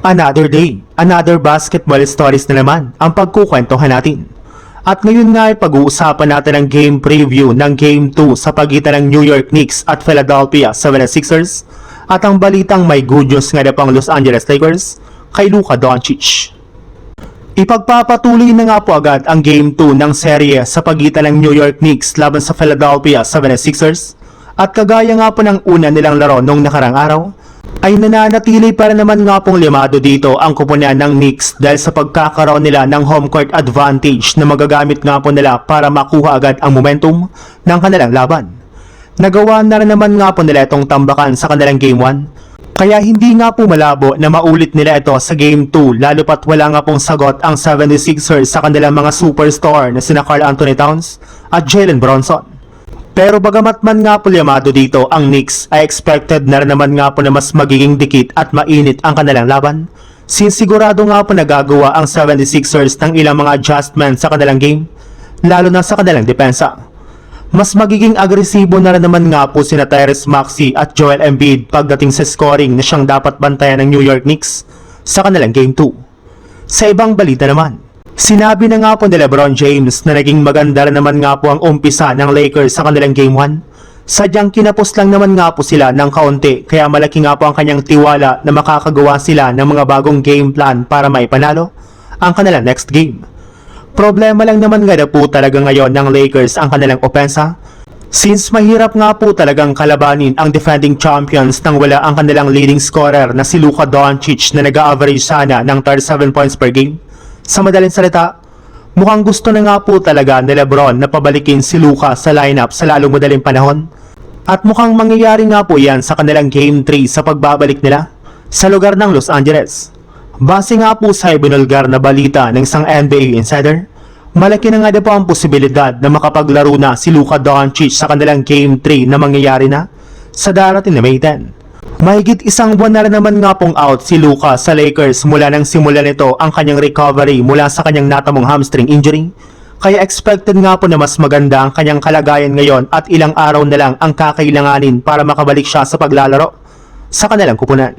Another day, another basketball stories na naman ang pagkukwentuhan natin. At ngayon nga ay pag-uusapan natin ang game preview ng Game 2 sa pagitan ng New York Knicks at Philadelphia 76ers at ang balitang may good news nga na pang Los Angeles Lakers kay Luka Doncic. Ipagpapatuloy na nga po agad ang Game 2 ng serye sa pagitan ng New York Knicks laban sa Philadelphia 76ers at kagaya nga po ng una nilang laro noong nakarang araw, ay nananatili para naman nga pong limado dito ang kupunan ng Knicks dahil sa pagkakaroon nila ng home court advantage na magagamit nga po nila para makuha agad ang momentum ng kanilang laban. Nagawa na rin naman nga po nila itong tambakan sa kanilang Game 1, kaya hindi nga po malabo na maulit nila ito sa Game 2 lalo pat wala nga pong sagot ang 76ers sa kanilang mga superstar na sina Karl Anthony Towns at Jalen Brunson. Pero bagamat man nga po limado dito ang Knicks ay expected na rin naman nga po na mas magiging dikit at mainit ang kanilang laban. Sinsigurado nga po nagagawa ang 76ers ng ilang mga adjustments sa kanilang game, lalo na sa kanilang depensa. Mas magiging agresibo na rin naman nga po sina Tyrese Maxey at Joel Embiid pagdating sa scoring na siyang dapat bantayan ng New York Knicks sa kanilang Game 2. Sa ibang balita naman, sinabi na nga po ni LeBron James na naging maganda rin naman nga po ang umpisa ng Lakers sa kanilang Game 1. Sadyang kinapos lang naman nga po sila ng kaunti kaya malaki nga po ang kanyang tiwala na makakagawa sila ng mga bagong game plan para maipanalo ang kanilang next game. Problema lang naman nga na po talaga ngayon ng Lakers ang kanilang opensa, since mahirap nga po talagang kalabanin ang defending champions nang wala ang kanilang leading scorer na si Luka Doncic na nag-a-average sana ng 37 points per game. Sa madaling salita, mukhang gusto na nga po talaga ni LeBron na pabalikin si Luka sa lineup sa lalong madaling panahon. At mukhang mangyayari nga po yan sa kanilang Game 3 sa pagbabalik nila sa lugar ng Los Angeles. Base nga po sa ibinulgar na balita ng isang NBA insider, malaki na nga na po ang posibilidad na makapaglaro na si Luka Doncic sa kanilang Game 3 na mangyayari na sa darating na May 10. Mahigit isang buwan na rin naman nga pong out si Luka sa Lakers mula nang simula nito ang kanyang recovery mula sa kanyang natamong hamstring injury. Kaya expected nga po na mas maganda ang kanyang kalagayan ngayon at ilang araw na lang ang kakailanganin para makabalik siya sa paglalaro sa kanilang kupunan.